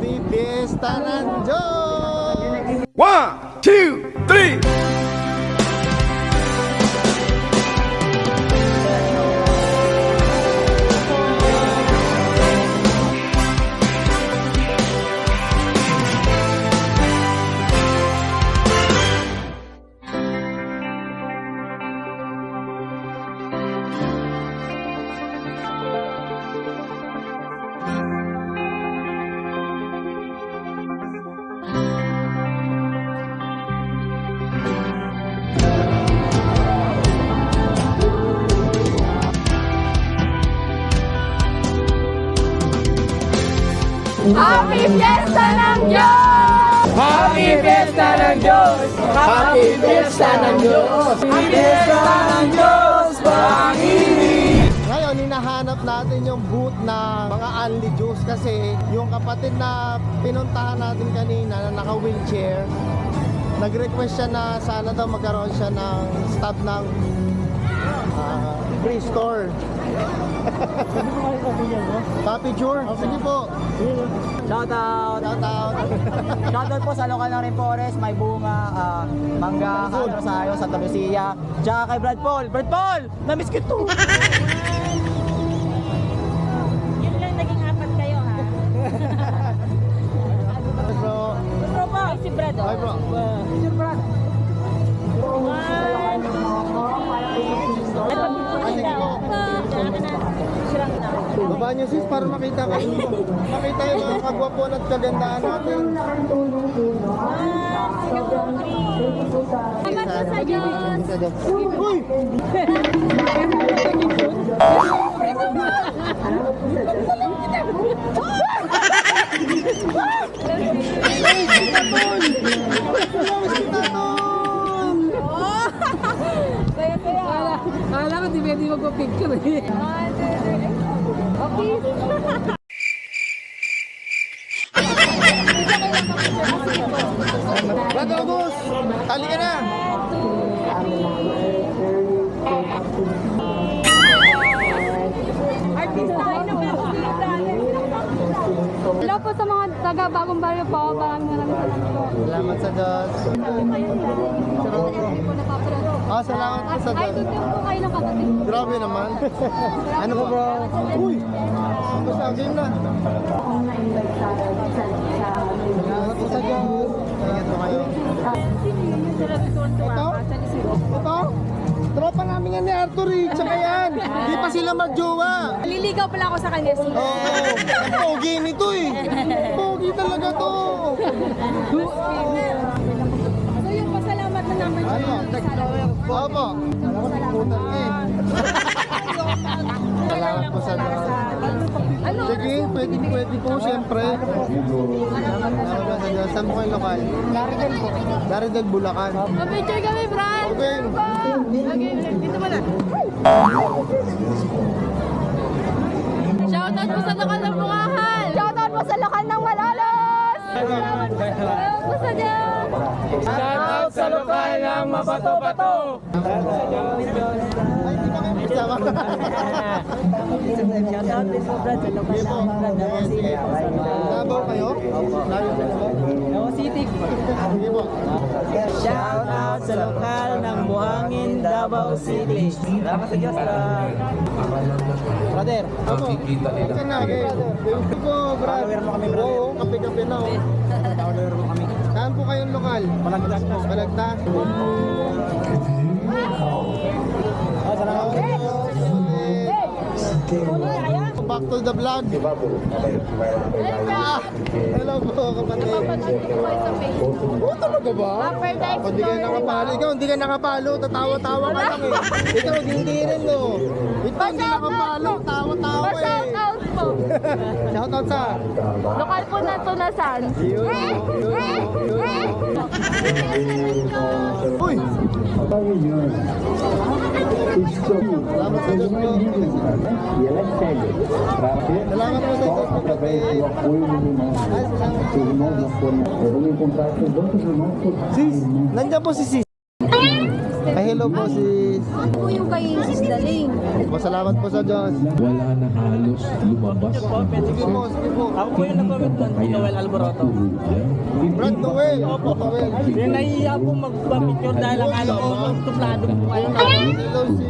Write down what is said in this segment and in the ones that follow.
Happy Fiesta ng Diyos! 1, 2, 3. Happy Fiesta ng Diyos! Happy Fiesta ng Diyos! Happy Fiesta ng Diyos! Happy Fiesta ng Diyos! Panginoon! Ngayon, hinahanap natin yung booth na mga Only Juice kasi yung kapatid na pinuntahan natin kanina na naka-wheelchair, nag-request siya na sana daw magkaroon siya ng stop ng free store. Papi Jure, sige po. Shoutout! Shoutout. Shoutout po sa lokal ng Rimpores, may bunga, mangga, Rosario, Santa Lucia, tsaka kay Brad Paul. Brad Paul! Namiss ko to! Yun lang naging apat kayo ha? Bro. Bro po, si Brad Hi bro. Sir Brad! Baba niyo sis para makita ko. Makita yung mga kagwapuan at kagandaan natin. Salamat po sa Diyos! Uy! Akala ko di pwede magpa-picture eh. Okay. Brad August! Tali ka na! Artista, ano ba? Hello po sa mga taga Bagong Baryo po. Maraming salamat po. Salamat sa Diyos. Salamat po sa Ay, Diyos. tutulong po kayo ng kapatid. Grabe naman. Ano ba bro? Uy! Basta game na. Salamat po sa Diyos. Ingat po kayo. Ito? Tropa namin yan ni Arthur eh. Tsaka yan. Di pa sila magjowa. Liligaw pala ako sa kanya. Oo. Ang pogi nito eh. Pogi talaga to. So yung pasalamat na naman siya. Ano? Opo. Putan eh. Salamat po sa Diyos. Ano? Sige, pwede po siyempre. Salamat sa Diyos. Saan po kayo lokal? Daridel po. Daridel, Bulacan. Pa-picture kami, Brad! Okay. Okay, dito mo na. Shoutout po sa lokal ng Bungahan! Shoutout po sa lokal ng Malolos! Shoutout po sa Diyos! Shoutout sa lokal ng Mabato-Bato! Ay, di ba kayo magsama? Shoutout din po Brad sa lokal ng Davao City. Davao kayo? Layo po po. Davao City. Sige po. Shoutout sa lokal ng Buhangin, Davao City. Salamat sa Diyos, Brad. Brother, Opo. Ika na, okay. Thank you po, Brad. Follower mo kami, brother. Oo, kape-kape na. Oh. follower mo kami. Saan po kayong lokal? Malagdas po. Balagtas. Salamat. Back to the vlog. Ah, hello po, kapatid. Oo, talaga ba? Kung di ka nakapalo, ikaw hindi ka nakapalo, tatawa-tawa ka lang eh. Ikaw, hindi rin no. Ito, hindi nakapalo, tawa-tawa eh. Pa-shoutout po! Shoutout sa... Lokal po na Tunasan. Yun, Uy! Salamat sa Diyos po. Salamat po sa Diyos po, kapatid. Ay, salamat. Sis, nandiyan po si Sis. hello po sis. Ano po yung kay Sis Daling? Pasalamat po sa Diyos. Wala na halos lumabas na Sige po, sige po. Ako po yung nag-comment doon, Noel Alboroto. Brad Noel. Opo, Noel. Hindi nahihiya po magpa-picture dahil ang ano ko, tuplado po kayo. Hello si...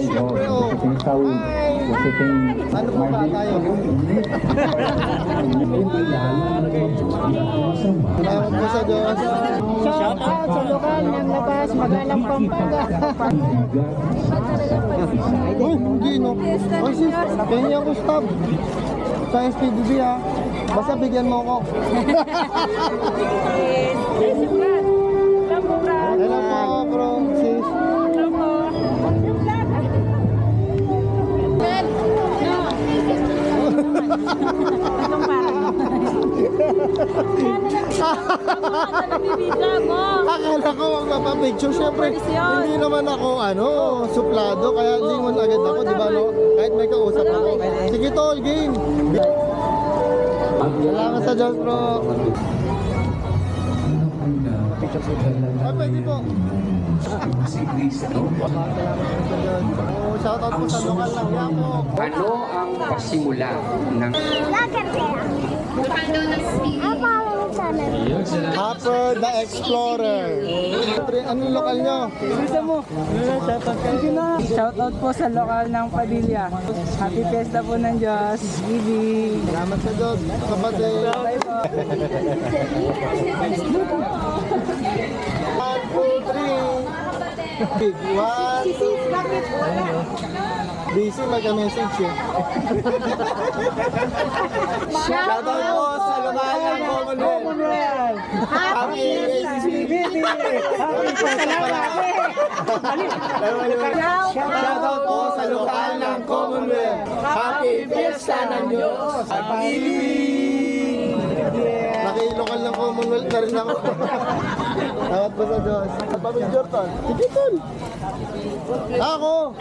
Siyempre oh. Hi! Ano po ba tayo? Salamat po sa Diyos. Shout out sa lokal ng labas, Magalang Pampanga. Uy, hindi no. Ay sis, kanya ko stop. Sa SPDB ha. Basta bigyan mo ako. Hello po, bro, sis. Akala ko magpapapicture. Siyempre, hindi naman ako suplado. Kaya lingon agad ako, di ba no? Kahit may kausap ako. Sige tol, game. Salamat sa Diyos bro. Ay, pwede po. Oh, shoutout po sa lokal ng Yapo. Ano ang pasimula ng Hopper the Explorer. Anong lokal nyo? Shoutout po sa lokal ng Padilla. Happy Fiesta po ng Diyos. Bibi. Salamat sa Diyos, kapatid. Bye po. 1, 2, 3. Big 1, 2. Busy magka-message eh. Shoutout po sa lokal ng Commonwealth. Happy SPDB. Shoutout po sa lokal ng Commonwealth. Happy Fiesta ng Diyos. Pag-ibig. Naki-lokal ng Commonwealth na rin ako. Tawad po sa Diyos. Pamilyor to. Sige tol. Ako.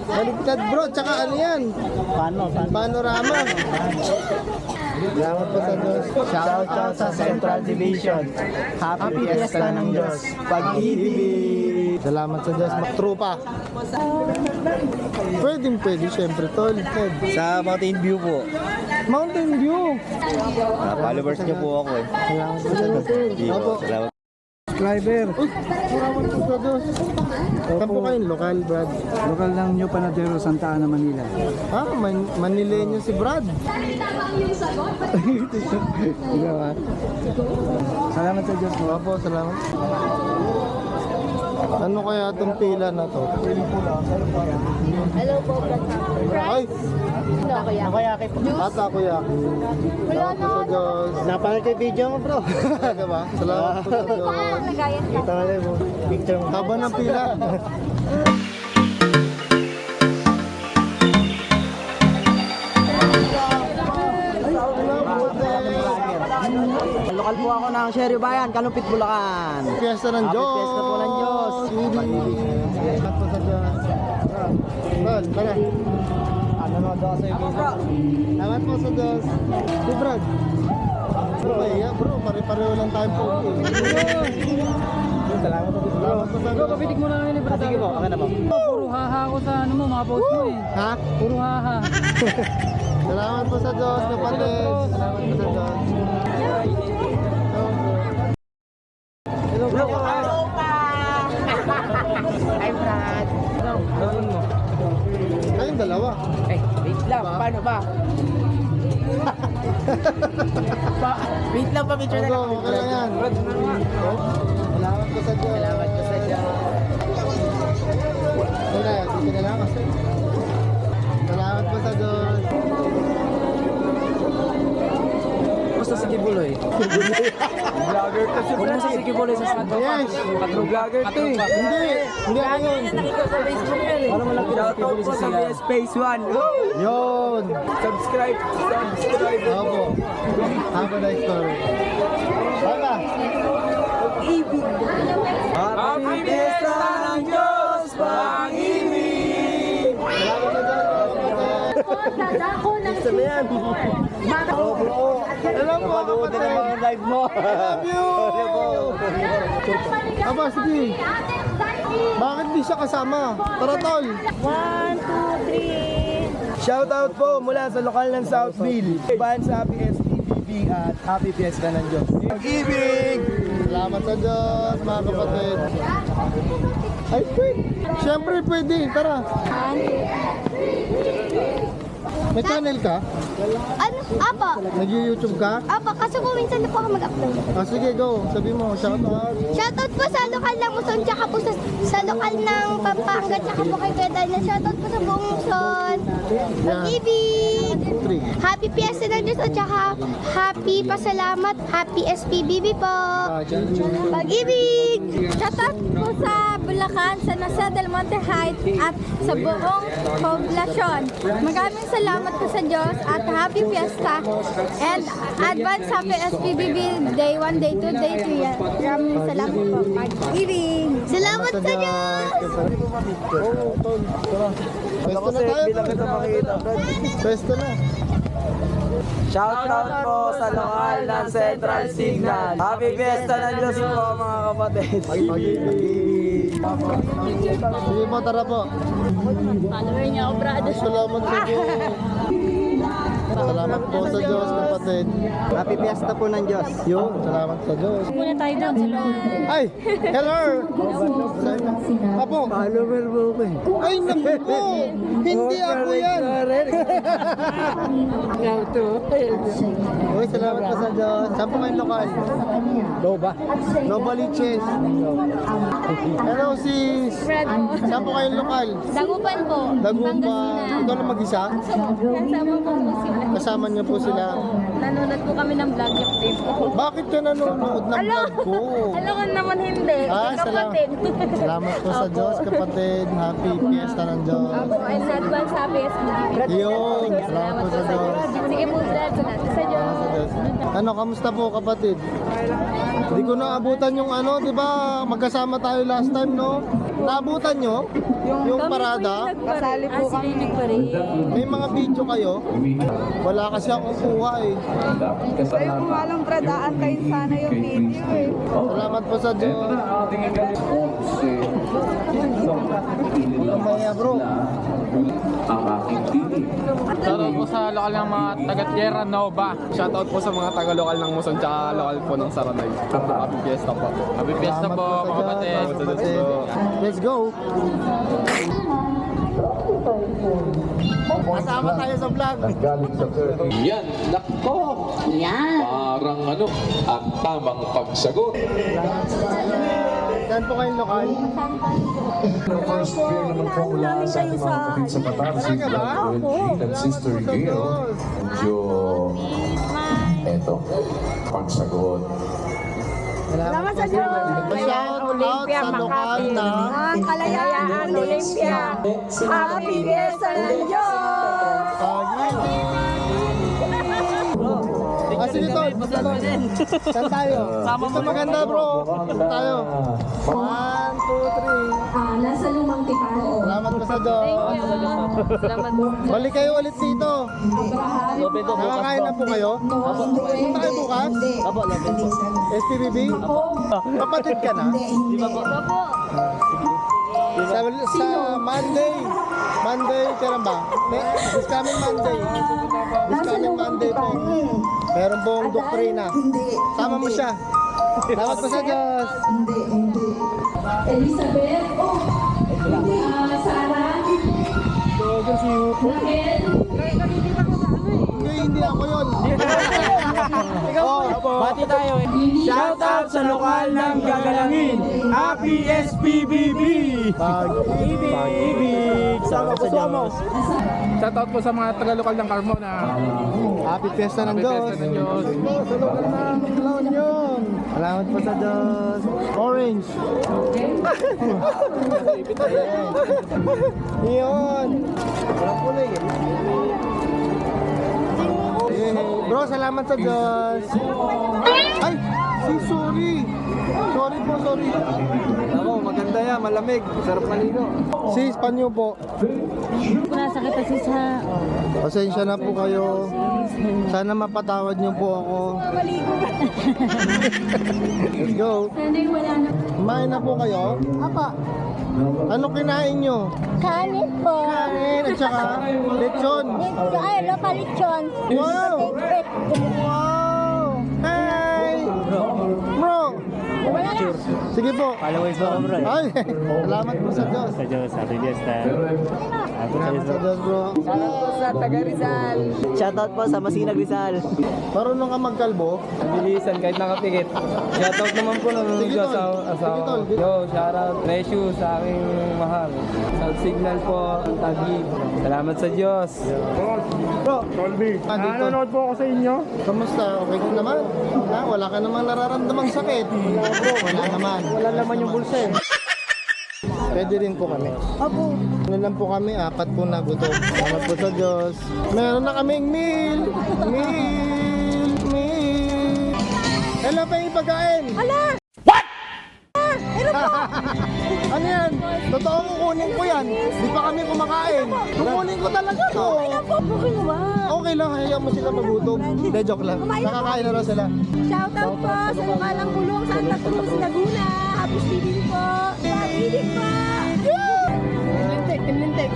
Baliktad bro. Tsaka ano yan? Panorama. Salamat po sa Diyos. Shout out sa Central Division. Happy Fiesta ng Diyos. Pag-ibig. Salamat sa Diyos. Trupa. Pwede syempre tol. Sa Mountain View po. Mountain View. Followers niyo po ako eh. Salamat po sa Diyos. Opo. Salamat. Subscriber. Uy, salamat po sa Diyos. Saan po kayong lokal, Brad? Lokal ng New Panadero, Santa Ana, Manila. Ah, Manileño si Brad. Ikaw ah. Salamat sa Diyos po. Opo, salamat. Ano kaya itong pila na to? Hello po, Brad. Ay! Nakayakip po. Ata ko yak. Salamat po sa Diyos. Napanood ko yung video mo bro. Talaga ba? Salamat po sa Diyos. Nagayan ka. Kita mo picture mo. Haba ng pila. Lokal po ako ng Sherry Bayan, Kalumpit, Bulacan. Fiesta ng Happy Diyos. Fiesta po ng Diyos. Salamat po sa Diyos. Brad, tara. Nanonood ako sa video. Salamat po sa Diyos. Si Brad. Bro, kaya bro, pare-pareho lang tayo po. Salamat po. Salamat po sa Diyos. Kapitik mo na kami ni Brad. Sige po, akin na po. Puro haha ako sa ano mo, mga post mo eh. Ha? Puro haha. Salamat po sa Diyos, kapatid. Salamat po sa Diyos. Hello, bro. Hi, Brad. Gawin mo. Kayong dalawa. Eh, wait lang. Paano ba? Wait lang pa, picture na lang. Okay lang yan. Salamat po sa Diyos. Salamat po sa Diyos. Wala, dito na lang. Salamat po sa Diyos. Basta si Kibuloy. Vlogger to siya. Kumusta si Kibuloy sa Santo? Yes. Katro vlogger to eh. Hindi ako yun. Nakita sa Facebook yan eh. Alam mo lang kung si Kibuloy sa siya. Space 1. Yun. Subscribe. Opo. Have a nice story. Baka. Happy Fiesta ng Diyos, pag-ibig! Salamat sa Diyos. Gusto na yan. Alam mo, kapatid. live mo. Love you! Aba, sige. Bakit di siya kasama? Tara, tol. 1, 2, 3. Shoutout po mula sa lokal ng Southville. Ban sa Happy SPBB at Happy Fiesta ng Diyos. Pag-ibig! Salamat sa Diyos, mga kapatid. Ay, pwede. Siyempre, pwede. Tara. May channel ka? Ano? Apo. Nag-YouTube ka? Apo, kasi kung minsan na po ako mag-upload. Ah, sige, go. Sabi mo, shout out. Shoutout po sa lokal ng Muson, tsaka po sa lokal ng Pampanga, tsaka po kay Kuya Daniel. Shoutout po sa buong Muson. Pag-ibig! 3. Happy Fiesta ng Diyos at tsaka happy pasalamat. Happy SPBB po. Pag-ibig! Shoutout po sa Bulacan, sa Nasa Del Monte Heights at sa buong poblasyon. Maraming salamat po sa Diyos at happy Fiesta and advance happy SPBB Day 1, Day 2, Day 3. Maraming salamat po. Pag-ibig! Salamat sa Diyos! Oo, tol. Tara. Pwesto na tayo. Pwesto na. Shoutout po sa lokal ng Central Signal. Happy Fiesta ng Diyos po mga kapatid. Pag-ibig. Sige po, tara po. Follower niya ako, brother. Salamat sa Diyos. Salamat po sa Diyos, kapatid. Happy Fiesta po ng Diyos. Yun, salamat sa Diyos. Muna tayo doon sa loob. Ay, hello! Apo, Follower mo ko eh. ay naku po! Hindi ako yan! Uy, salamat po sa Diyos. Saan po kayong lokal? Loba. Nobaliches. Hello sis! Saan po kayong lokal? Dagupan po. Dagupan. Ikaw lang mag-isa? Kasama po po sila. Kasama niyo po sila. Nanonood po kami ng vlog yung day po. Bakit ka nanonood ng vlog ko? Alam ko naman hindi. Salamat. Salamat po sa Diyos, kapatid. Happy Fiesta ng Diyos. Ako, in advance happy SPBB. Yun, salamat po sa Diyos. Sige po, Dad. Salamat sa Diyos. Sa Diyos. Ano, kamusta po, kapatid? Hindi ko naabutan yung ano, di ba? Magkasama tayo last time, no? Naabutan nyo? Yung parada? Kasali po kami. May mga video kayo? Wala kasi akong kuha eh. Kayo kung walang pradaan, kayo sana yung video eh. Salamat po sa Diyos. Mamaya bro. Ang aking tinig. Shoutout po sa lokal ng mga taga Tierra Nova. Shoutout po sa mga taga lokal ng Muson tsaka lokal po ng Saranay. Happy Fiesta po. Happy Fiesta Salamat po sa mga Diyos, kapatid. mga kapatid. Let's go. Kasama tayo sa vlog. Galing sa 30. Yan, nako! Yan! Parang ano, ang tamang pagsagot. Saan po kayong lokal? First beer naman po mula sa ating mga kapatid sa Qatar. Si Talaga ba? Gwen and Sister Gail. Medyo, eto, pagsagot. Salamat sa Diyos. Shout out sa lokal na Kalayaan Olympia. Happy Fiesta ng Diyos! Pag-ibig. Sige tol, saan tayo? Dito maganda bro. Saan tayo? 1, 2, 3. Nasa lumang tipan. Salamat po sa Diyos. Balik kayo ulit dito. Nakakain na po kayo? Punta kayo bukas? SPBB? Kapatid ka na? Sa Monday. Monday ka lang ba? This coming Monday. This coming Monday po. Meron pong doktrina. Sama mo siya. Salamat po sa Diyos. Elizabeth. Sarah. Hindi ako yun. Bati tayo eh. Shoutout sa lokal ng Gagalangin. Happy SPBB! Pag-ibig! Pag-ibig! Sama po sa Diyos. Shoutout po sa mga taga lokal ng Carmona. Happy Fiesta ng Happy Diyos. Fiesta ng Diyos. Sa lugar ng La Union. Salamat po sa Diyos. Orange. Yun. Walang kulay eh. Bro, salamat sa Diyos. Ay, sorry. Sorry po, sorry. Ako, maganda yan, malamig. Sarap maligo. Sis, panyo po. Nasa kita sis ha. Pasensya na po kayo. Sana mapatawad niyo po ako. Let's go. Kumain na po kayo? Apa. Ano kinain nyo? Kanin po. Kanin at saka lechon. Ay, local lechon. Wow! Wow! Hey! Bro! Sige po. Followers mo, bro. Ay, salamat po sa Diyos. Sa Diyos, Happy Fiesta. Salamat sa Diyos, bro. Sa taga Rizal. Shoutout po sa Masinag Rizal. Marunong ka magkalbo? Bilisan kahit nakapikit. Shoutout naman po ng Sige, tol. Sige, tol. Yo, shoutout Reshu sa aking mahal. South Signal po, Taguig. Salamat sa Diyos. Bro, Colby. Nanonood po ako sa inyo. Kamusta? Okay ka naman? Wala ka namang nararamdamang sakit. Wala naman. Wala naman yung bulsa eh. Pwede rin po kami. Apo. Ano lang po kami, 4 po na gutom. Salamat po sa Diyos. Meron na kaming meal. Hello pa yung pagkain. Ala! What? Ano yan? Totoo kukunin ko yan. Di pa kami kumakain. Kukunin ko talaga to. Okay mo ba? Okay lang, hayaan mo sila magutom. Hindi, joke lang. Nakakain na raw sila. Shoutout po sa Lumalang Bulong, Santa Cruz, Laguna. Happy speeding po. Speeding po. Lintik.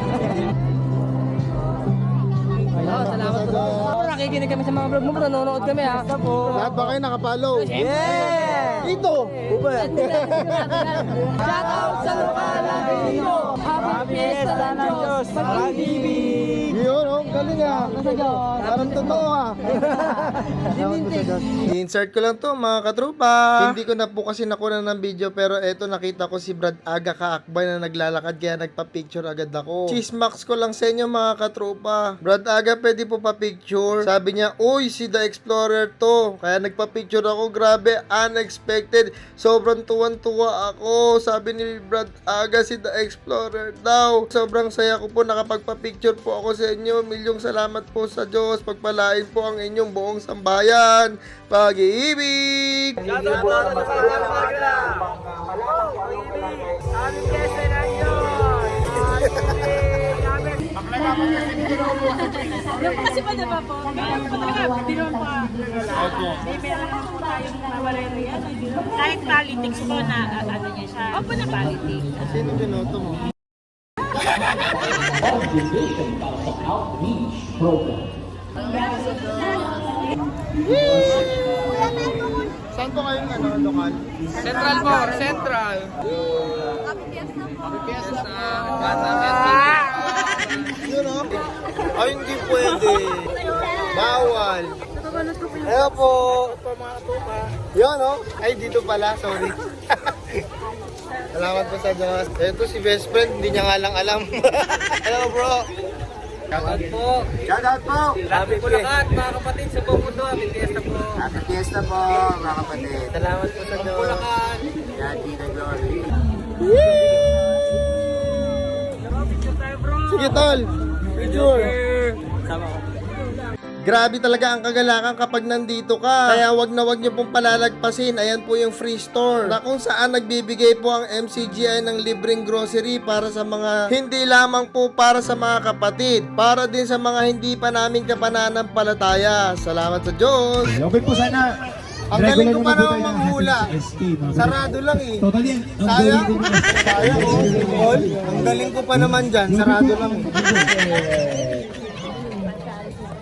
Salamat po. Nakikinig kami sa mga vlog mo, nanonood kami ha. Lahat ba kayo nakapollow? Yeah! Ito! Shoutout sa lokal na Pilipino. Happy Fiesta ng Diyos. Pag-ibig. Yun, oh, galing ah. Parang totoo ah. I-insert ko lang to mga katrupa. Hindi ko na po kasi nakuha ng video pero eto nakita ko si Brad Aga kaakbay na naglalakad kaya nagpa-picture agad ako. Chismax ko lang sa inyo mga katrupa. Brad Aga pwede po pa-picture. Sabi niya, uy si The Explorer to. Kaya nagpa-picture ako. Grabe, unexpected. Sobrang tuwan-tuwa ako. Sabi ni Brad Aga si The Explorer daw. Sobrang saya ko po nakapagpa-picture po ako sa inyo. Milyong salamat po sa Diyos. Pagpalain po ang inyong buong sambayan. Pag-ibig! Kasi pa diba po? Hindi naman pa. May meron po tayong kawarere. Kahit politics po na ano niya siya. Opo na politics. Sino binoto mo? Saan po kayong lokal? Central po, Central. Yun o? Ay, hindi pwede. Bawal. Ayaw po. Yun o? Ay, dito pala. Sorry. Salamat po sa Diyos. Ito si best friend. Hindi niya nga lang alam. Hello bro. Shoutout po. Shoutout po. Happy Bulacan, mga kapatid sa buong mundo. Happy Fiesta po. Happy Fiesta po, mga kapatid. Salamat po sa Diyos. Bulacan. Yan, Tita Glory. Sige, tol. Picture. Sama ko. Grabe talaga ang kagalakan kapag nandito ka. Kaya wag na wag niyo pong palalagpasin. Ayan po yung free store na kung saan nagbibigay po ang MCGI ng libreng grocery para sa mga hindi lamang po para sa mga kapatid, para din sa mga hindi pa namin kapananampalataya. Salamat sa Diyos. Okay po sana. Ang galing ko pa naman manghula. Sarado lang eh. Sayang. Sayang oh. Ang galing ko pa naman dyan. Sarado lang eh.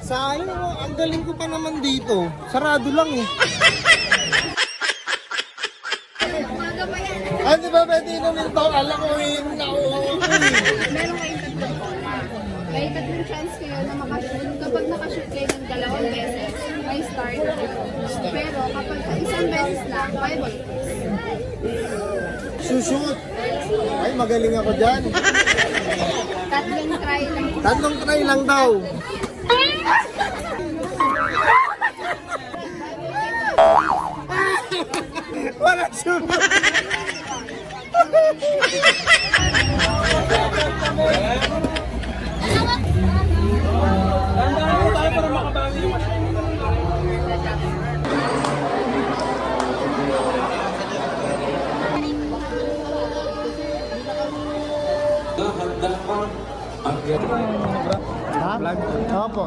Sayang oh. Ang galing ko pa naman dito. Sarado lang eh. Ah, di ba pwede inumin to? Alam ko eh. Nauuwi. Meron kayong may tatlong chance kayo na makashoot. Kapag nakashoot kayo ng 2 beses, may star. Pero kapag isang beses lang, 5 points. Sushoot. Ay, magaling ako dyan. Tatlong try lang. Tatlong try lang daw. Wala sunod. Ha? vlog. Opo.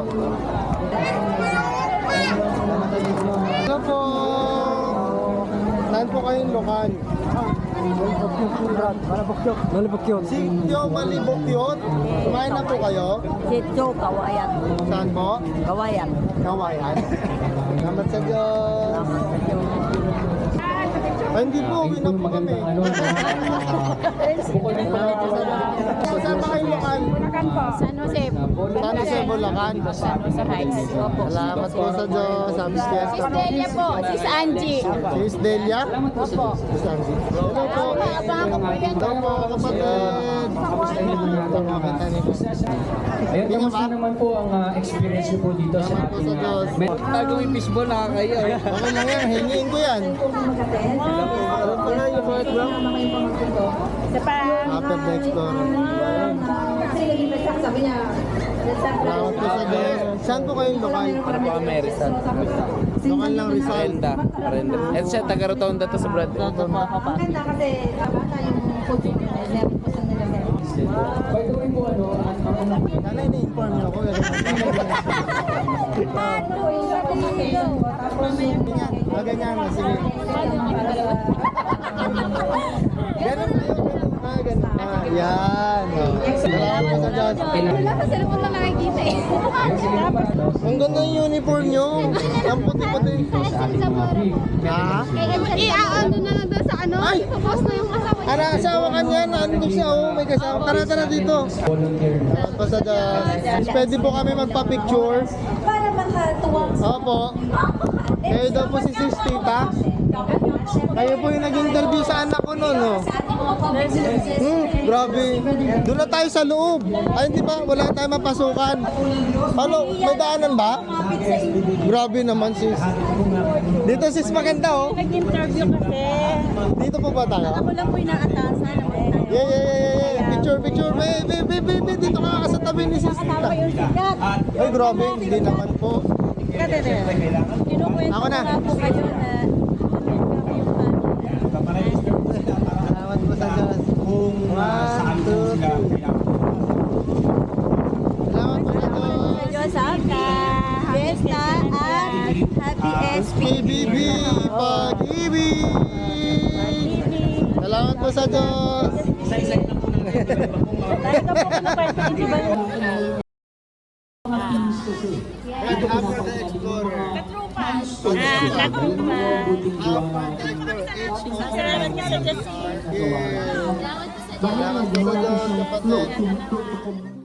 Hello po. Saan po kayong lokal? Sitio Malibukyot. Kumain na po kayo? Sitio, Kawayan. Saan po? Kawayan. Kawayan. Salamat sa Diyos. Ay, hindi po, uwi na po kami. Saan pa kayong lokal? San Jose. San Jose, Bulacan. San Jose Heights. Opo. Salamat po sa Diyos. Happy Fiesta po. Delia po, sis Angie. Sis Delia? Opo. Sis Angie. Hello po. Abangan ko po yan. Hello po, kapatid. Makakita niyo po. Ayun, kamusta naman po ang experience niyo po dito sa Salamat po ating sa Diyos. Gagawin fishball, nakakaya. Okay lang yan, hingiin ko yan. Ano pa nga yung first vlog? After the Explorer. Salamat po sa Diyos. Saan po kayong lokal? Ano po kami, Rizal? Lokal lang Rizal. Arenda. And siya, taga-rotonda to sa Brad. By the way po, Sana ini-inform niyo ako. Ganyan na, sige. Ganun na yun. Ganun na. Yan. Salamat po sa Diyos. Wala sa cellphone lang nakikita eh. Ang ganda yung uniform nyo. Ang puti-puti. Ha? Iaano na lang doon sa ano? Ay! Ipopost na yung asawa niya. Ano, asawa ka niyan? Ano siya? Oh, may kasama. Tara, tara dito. Salamat po sa Diyos. Pwede po kami magpa-picture. Para makatuwang Opo. Kayo daw po si Sis Tita. Kayo po yung nag-interview sa anak ko noon, no? Grabe. Doon na tayo sa loob. Ay, hindi ba? Wala tayong mapasukan. Ano? May daanan ba? Grabe naman, sis. Dito, sis, maganda, oh. nag-interview kasi. Dito po ba tayo? Ako lang po yung nakatasan. Yeah. Picture. Baby. Dito ka sa tabi ni sis Tita. Yung sikat. Ay, grabe. Hindi naman po. Kinukwento Ako na. ko nga po kayo na Salamat po sa Diyos. 1, 2, 3. Salamat po sa Diyos. Diyos Fiesta at Happy PBB, pag-ibig. Salamat po sa Diyos. And after the Explorer. Salamat ka sa Diyos. Salamat po sa Diyos, kapatid.